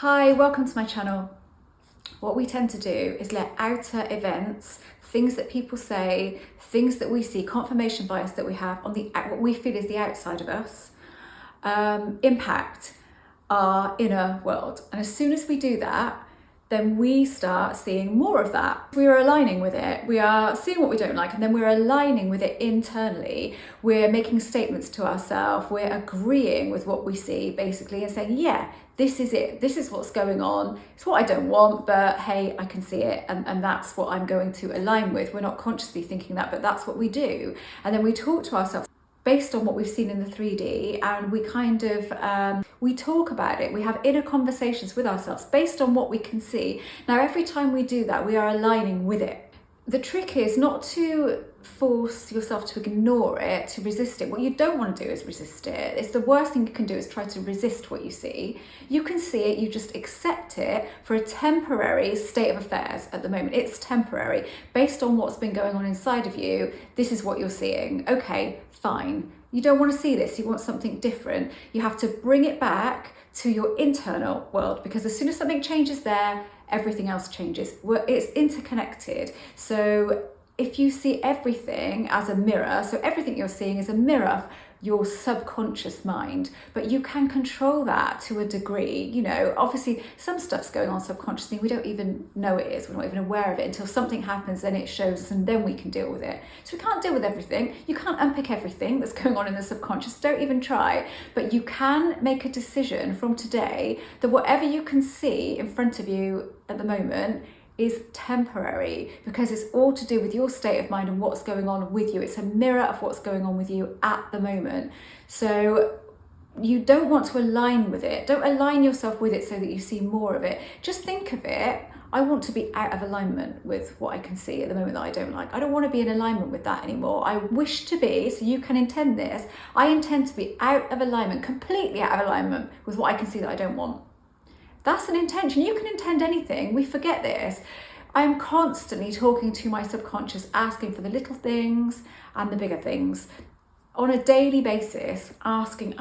Hi, welcome to my channel. What we tend to do is let outer events, things that people say, things that we see, confirmation bias that we have on what we feel is the outside of us, impact our inner world. And as soon as we do that, then we start seeing more of that. We are aligning with it. We are seeing what we don't like, and then we're aligning with it internally. We're making statements to ourselves. We're agreeing with what we see, basically, and saying, yeah, this is it. This is what's going on. It's what I don't want, but hey, I can see it. And that's what I'm going to align with. We're not consciously thinking that, but that's what we do. And then we talk to ourselves based on what we've seen in the 3D, and we kind of we talk about it. We have inner conversations with ourselves based on what we can see. Now, every time we do that, we are aligning with it. The trick is not to force yourself to ignore it, to resist it. What you don't want to do is resist it. It's the worst thing you can do is try to resist what you see. You can see it, you just accept it for a temporary state of affairs at the moment. It's temporary. Based on what's been going on inside of you, this is what you're seeing. Okay, fine. You don't want to see this, you want something different. You have to bring it back to your internal world, because as soon as something changes there, everything else changes. It's interconnected. So if you see everything as a mirror, so everything you're seeing is a mirror of your subconscious mind, but you can control that to a degree. You know, obviously some stuff's going on subconsciously, we don't even know it is, we're not even aware of it until something happens, then it shows us, and then we can deal with it. So we can't deal with everything, you can't unpick everything that's going on in the subconscious, don't even try, but you can make a decision from today that whatever you can see in front of you at the moment is temporary, because it's all to do with your state of mind and what's going on with you. It's a mirror of what's going on with you at the moment. So you don't want to align with it. Don't align yourself with it so that you see more of it. Just think of it, I want to be out of alignment with what I can see at the moment that I don't like. I don't want to be in alignment with that anymore. I wish to be, so you can intend this, I intend to be out of alignment, completely out of alignment with what I can see that I don't want. That's an intention. You can intend anything. We forget this. I'm constantly talking to my subconscious, asking for the little things and the bigger things on a daily basis, asking.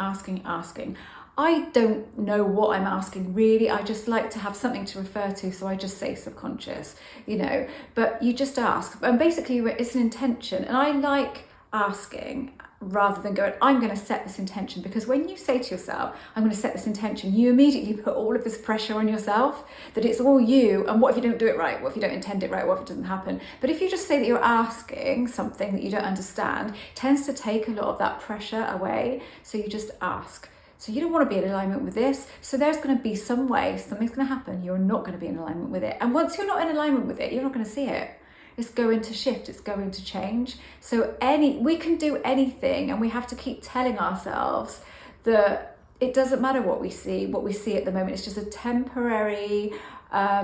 I don't know what I'm asking really. I just like to have something to refer to, so I just say subconscious, you know, but you just ask. And basically it's an intention, and I like asking rather than going, I'm going to set this intention, because when you say to yourself, I'm going to set this intention, you immediately put all of this pressure on yourself that it's all you, and what if you don't do it right? What if you don't intend it right? What if it doesn't happen? But if you just say that you're asking something that you don't understand, it tends to take a lot of that pressure away. So you just ask. So you don't want to be in alignment with this. So there's going to be some way, something's going to happen, you're not going to be in alignment with it. And once you're not in alignment with it, you're not going to see it. It's going to shift, it's going to change. So we can do anything, and we have to keep telling ourselves that it doesn't matter what we see at the moment. It's just a temporary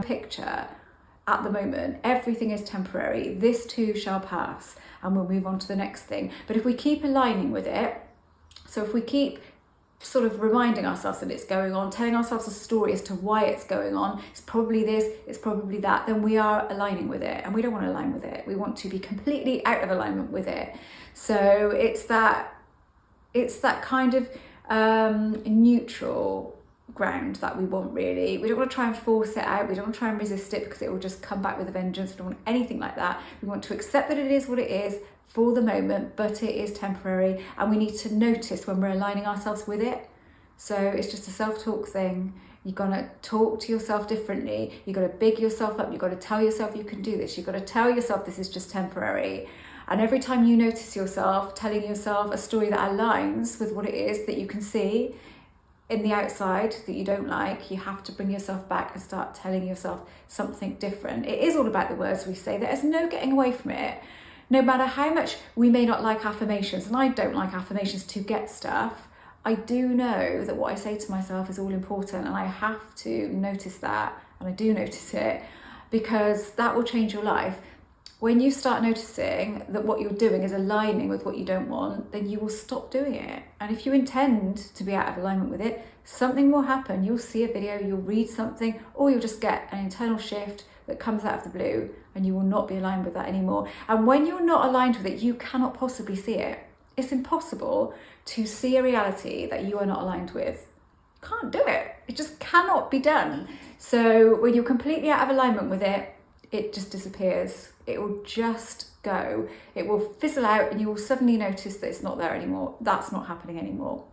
picture at the moment. Everything is temporary. This too shall pass, and we'll move on to the next thing. But if we keep aligning with it, so if we keep sort of reminding ourselves that it's going on, telling ourselves a story as to why it's going on, it's probably this, it's probably that, then we are aligning with it, and we don't want to align with it. We want to be completely out of alignment with it. So it's that kind of neutral ground that we want really. We don't want to try and force it out, we don't want to try and resist it, because it will just come back with a vengeance. We don't want anything like that. We want to accept that it is what it is for the moment, but it is temporary, and we need to notice when we're aligning ourselves with it. So it's just a self-talk thing. You're gonna talk to yourself differently. You've got to big yourself up. You've got to tell yourself you can do this. You've got to tell yourself this is just temporary. And every time you notice yourself telling yourself a story that aligns with what it is that you can see in the outside that you don't like, you have to bring yourself back and start telling yourself something different. It is all about the words we say. There is no getting away from it. No matter how much we may not like affirmations, and I don't like affirmations to get stuff, I do know that what I say to myself is all important, and I have to notice that, and I do notice it, because that will change your life. When you start noticing that what you're doing is aligning with what you don't want, then you will stop doing it. And if you intend to be out of alignment with it, something will happen. You'll see a video, you'll read something, or you'll just get an internal shift that comes out of the blue, and you will not be aligned with that anymore. And when you're not aligned with it, you cannot possibly see it. It's impossible to see a reality that you are not aligned with. You can't do it. It just cannot be done. So when you're completely out of alignment with it, it just disappears. It will just go. It will fizzle out and you will suddenly notice that it's not there anymore. That's not happening anymore.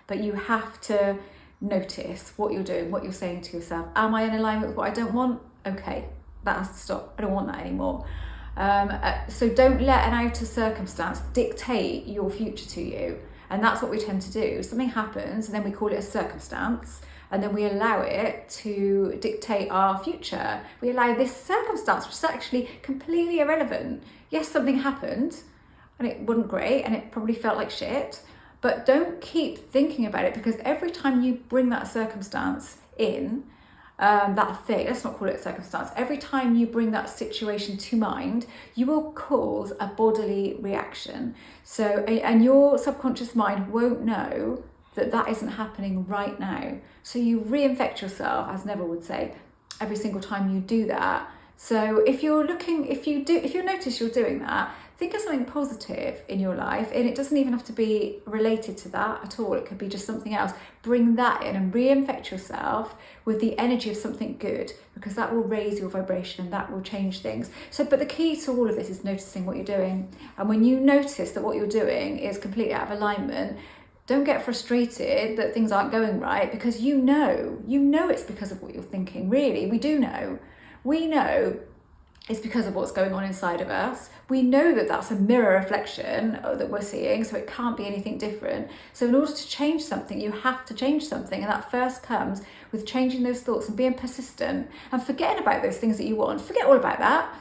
But you have to notice what you're doing, what you're saying to yourself. Am I in alignment with what I don't want? Okay, that has to stop. I don't want that anymore. So don't let an outer circumstance dictate your future to you. And that's what we tend to do. Something happens and then we call it a circumstance, and then we allow it to dictate our future. We allow this circumstance, which is actually completely irrelevant. Yes, something happened and it wasn't great and it probably felt like shit, but don't keep thinking about it, because every time you bring that circumstance in, that thing, let's not call it circumstance, every time you bring that situation to mind, you will cause a bodily reaction. So, and your subconscious mind won't know that that isn't happening right now. So you reinfect yourself, as Neville would say, every single time you do that. So if you notice you're doing that, think of something positive in your life, and it doesn't even have to be related to that at all. It could be just something else. Bring that in and reinfect yourself with the energy of something good, because that will raise your vibration and that will change things. So, but the key to all of this is noticing what you're doing. And when you notice that what you're doing is completely out of alignment, don't get frustrated that things aren't going right, because you know it's because of what you're thinking. Really, we do know. We know it's because of what's going on inside of us. We know that that's a mirror reflection that we're seeing, so it can't be anything different. So in order to change something, you have to change something, and that first comes with changing those thoughts and being persistent and forgetting about those things that you want. Forget all about that.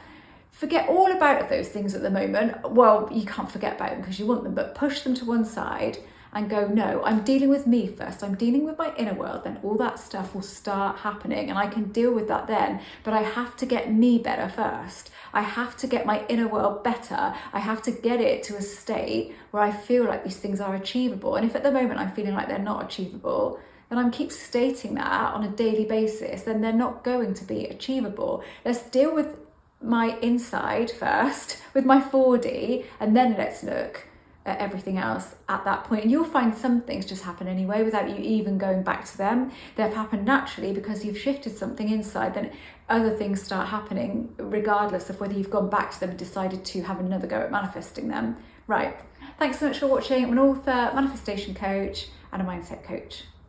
Forget all about those things at the moment. Well, you can't forget about them because you want them, but push them to one side and go, no, I'm dealing with me first. I'm dealing with my inner world. Then all that stuff will start happening and I can deal with that then. But I have to get me better first. I have to get my inner world better. I have to get it to a state where I feel like these things are achievable. And if at the moment I'm feeling like they're not achievable, then I keep stating that on a daily basis, then they're not going to be achievable. Let's deal with my inside first, with my 4D, and then let's look at everything else at that point. And you'll find some things just happen anyway without you even going back to them. They've happened naturally because you've shifted something inside. Then other things start happening regardless of whether you've gone back to them and decided to have another go at manifesting them. Right, thanks so much for watching. I'm an author, manifestation coach and a mindset coach.